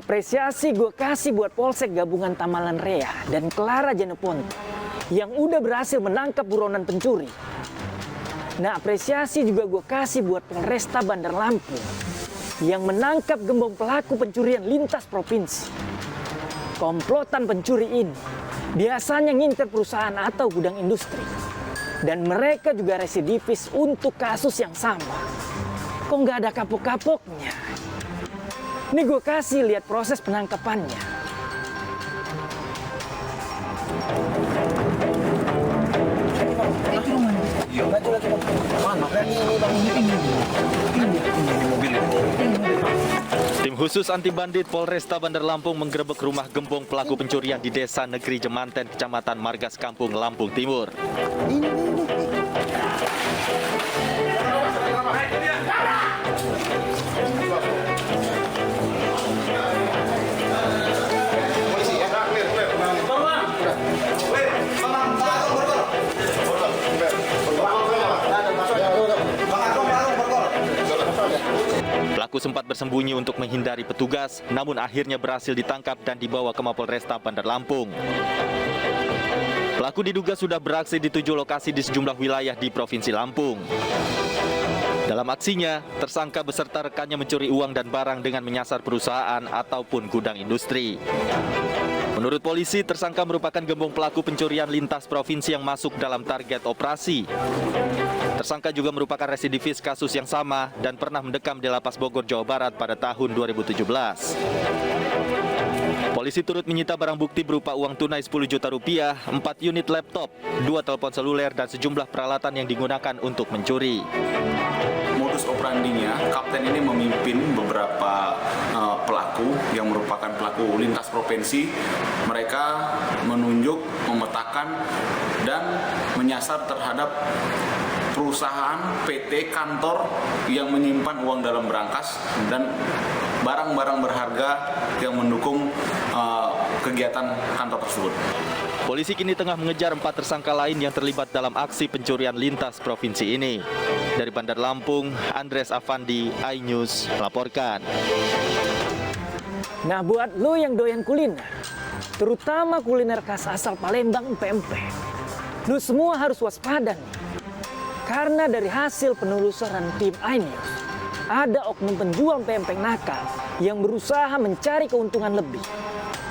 Apresiasi gue kasih buat Polsek Gabungan Tamalan Rea dan Clara Jeneponto yang udah berhasil menangkap buronan pencuri. Nah, apresiasi juga gue kasih buat Polresta Bandar Lampung yang menangkap gembong pelaku pencurian lintas provinsi. Komplotan pencuri ini biasanya ngincer perusahaan atau gudang industri. Dan mereka juga residivis untuk kasus yang sama. Kok nggak ada kapok-kapoknya? Ini gue kasih lihat proses penangkapannya. Tim khusus anti bandit Polresta Bandar Lampung menggerebek rumah gembong pelaku pencurian di Desa Negeri Jemanten, Kecamatan Margas Kampung, Lampung Timur. Pelaku sempat bersembunyi untuk menghindari petugas, namun akhirnya berhasil ditangkap dan dibawa ke Mapolresta Bandar Lampung. Pelaku diduga sudah beraksi di 7 lokasi di sejumlah wilayah di Provinsi Lampung. Dalam aksinya, tersangka beserta rekannya mencuri uang dan barang dengan menyasar perusahaan ataupun gudang industri. Menurut polisi, tersangka merupakan gembong pelaku pencurian lintas provinsi yang masuk dalam target operasi. Tersangka juga merupakan residivis kasus yang sama dan pernah mendekam di Lapas Bogor, Jawa Barat pada tahun 2017. Polisi turut menyita barang bukti berupa uang tunai 10 juta rupiah, 4 unit laptop, 2 telepon seluler, dan sejumlah peralatan yang digunakan untuk mencuri. Modus operandinya, kapten ini memimpin beberapa pelaku yang merupakan pelaku lintas provinsi. Mereka menunjuk, memetakan, dan menyasar terhadap perusahaan, PT, kantor yang menyimpan uang dalam berangkas dan barang-barang berharga yang mendukung kegiatan kantor tersebut. Polisi kini tengah mengejar 4 tersangka lain yang terlibat dalam aksi pencurian lintas provinsi ini. Dari Bandar Lampung, Andres Avandi, iNews melaporkan. Nah, buat lo yang doyan kuliner, terutama kuliner khas asal Palembang, empek-empek, lo semua harus waspada nih. Karena dari hasil penelusuran tim iNews, ada oknum penjual pempek nakal yang berusaha mencari keuntungan lebih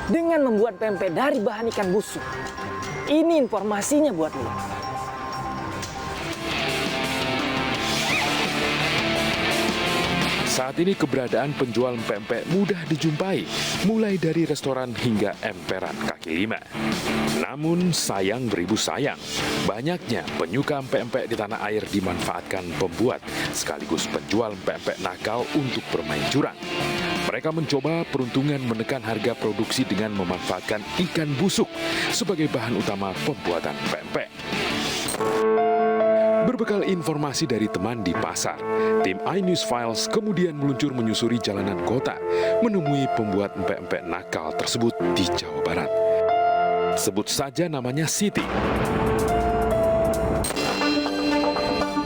dengan membuat pempek dari bahan ikan busuk. Ini informasinya buat lo. Saat ini keberadaan penjual pempek mudah dijumpai, mulai dari restoran hingga emperan kaki lima. Namun sayang beribu sayang, banyaknya penyuka pempek di tanah air dimanfaatkan pembuat sekaligus penjual pempek nakal untuk bermain curang. Mereka mencoba peruntungan menekan harga produksi dengan memanfaatkan ikan busuk sebagai bahan utama pembuatan pempek. Berbekal informasi dari teman di pasar, tim iNews Files kemudian meluncur menyusuri jalanan kota, menemui pembuat empek-empek nakal tersebut di Jawa Barat. Sebut saja namanya Siti.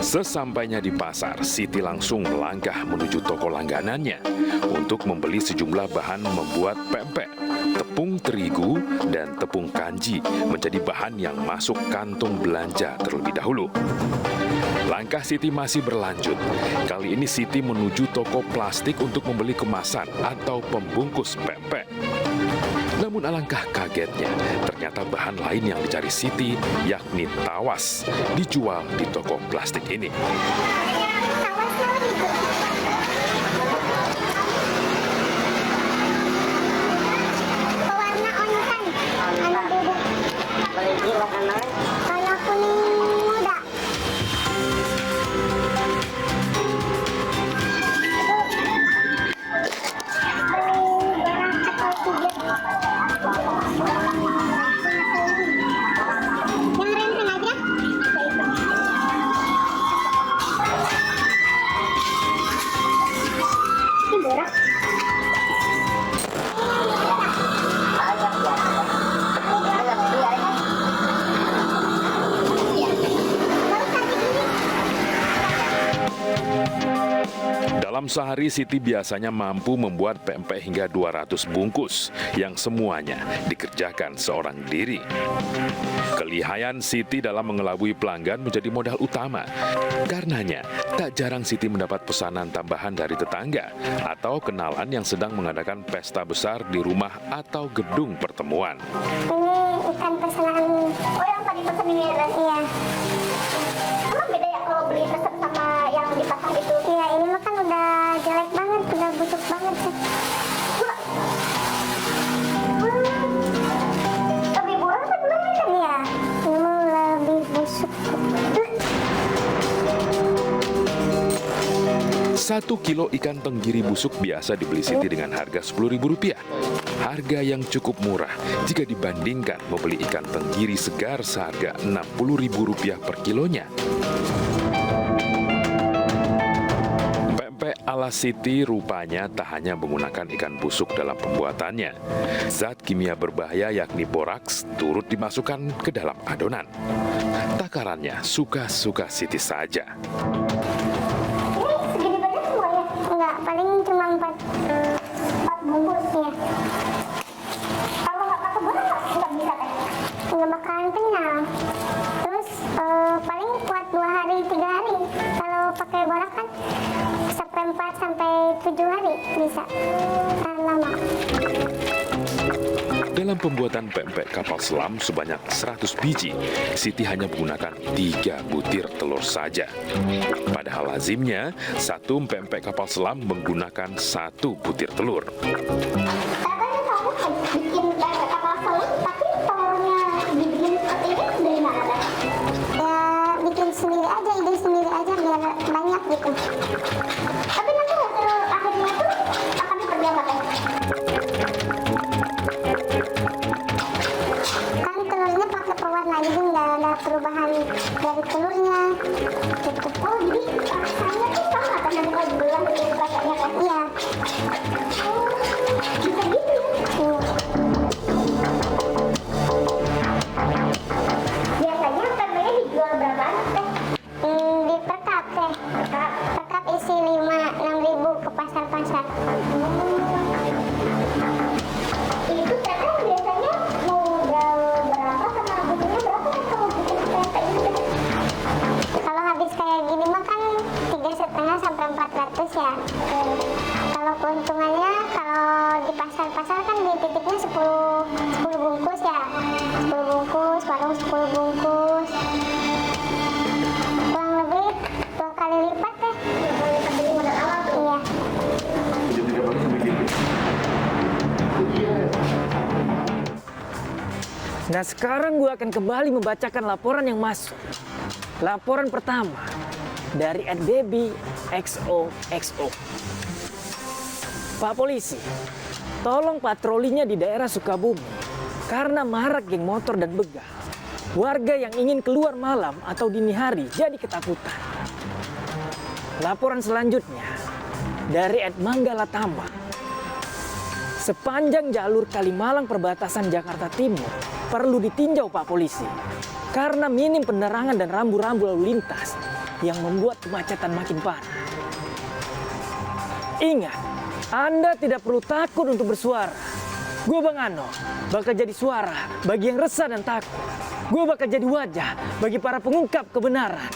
Sesampainya di pasar, Siti langsung melangkah menuju toko langganannya untuk membeli sejumlah bahan membuat pempek. Tepung terigu dan tepung kanji menjadi bahan yang masuk kantong belanja terlebih dahulu. Langkah Siti masih berlanjut. Kali ini Siti menuju toko plastik untuk membeli kemasan atau pembungkus pempek. Namun alangkah kagetnya, ternyata bahan lain yang dicari Siti, yakni tawas, dijual di toko plastik ini. Kayak kuning muda. Dalam sehari, Siti biasanya mampu membuat pempek hingga 200 bungkus yang semuanya dikerjakan seorang diri. Kelihayan Siti dalam mengelabui pelanggan menjadi modal utama. Karenanya, tak jarang Siti mendapat pesanan tambahan dari tetangga atau kenalan yang sedang mengadakan pesta besar di rumah atau gedung pertemuan. Ini ikan pesanan. Oh, yang tadi pesan ini ya? Iya. Emang beda ya kalau beli resep sama yang di pasar itu? Iya, ini mah kan udah jelek banget, udah busuk banget sih. Lebih buruk apa belum kan? Iya, ini mah lebih busuk. 1 kilo ikan tenggiri busuk biasa dibeli Siti dengan harga Rp10.000. Harga yang cukup murah jika dibandingkan membeli ikan tenggiri segar seharga Rp60.000 per kilonya. Pempek ala Siti rupanya tak hanya menggunakan ikan busuk dalam pembuatannya. Zat kimia berbahaya yakni boraks turut dimasukkan ke dalam adonan. Takarannya suka-suka Siti saja. Segini banyak semuanya? Enggak, paling cuma 4 bungkus ya. Kalau nggak pakai borak nggak bisa kan? Nggak bakalan kenyang. Terus paling kuat 2 hari 3 hari. Kalau pakai borak kan sampai 4 sampai 7 hari bisa. Tahan lama. Dalam pembuatan pempek kapal selam sebanyak 100 biji, Siti hanya menggunakan 3 butir telur saja. Padahal lazimnya, satu pempek kapal selam menggunakan 1 butir telur. Katanya kamu bikin pempek kapal selam, tapi telurnya dibikin seperti ini dari mana kan? Ya bikin sendiri aja, ide sendiri aja biar banyak gitu. Tapi nanti hasil akhirnya tuh akan diperdiamatkan. Kan telurnya pakai pewarna, jadi nggak ada perubahan dari telurnya. Gitu. Oh, jadi rasanya tuh sama kan dari kalau dibelah dari rasanya kan? Iya. Oh, bisa gitu ya? Biasanya pempeknya dijual berapaan teh? Di perkap teh. Perkap isi 5-6 ribu ke pasar-pasar. Itu teteh biasanya modal berapa sama butuhnya berapa kan kalau bikin pempek itu? Kalau habis kayak gini mah kan 3,5 sampai 400 ya. Kalau keuntungannya kalau di pasar-pasar kan di titiknya 10 bungkus ya. 10 bungkus, warung 10 bungkus. Kurang lebih 2 kali lipat deh. 2 kali lipat dari modal awal tuh. Iya. Nah sekarang gue akan kembali membacakan laporan yang masuk. Laporan pertama dari @baby XOXO. Pak Polisi, tolong patrolinya di daerah Sukabumi karena marak geng motor dan begal. Warga yang ingin keluar malam atau dini hari jadi ketakutan. Laporan selanjutnya dari @manggalatama. Sepanjang jalur Kalimalang perbatasan Jakarta Timur perlu ditinjau Pak Polisi karena minim penerangan dan rambu-rambu lalu lintas yang membuat kemacetan makin parah. Ingat, Anda tidak perlu takut untuk bersuara. Gue Bang Ano bakal jadi suara bagi yang resah dan takut. Gue bakal jadi wajah bagi para pengungkap kebenaran.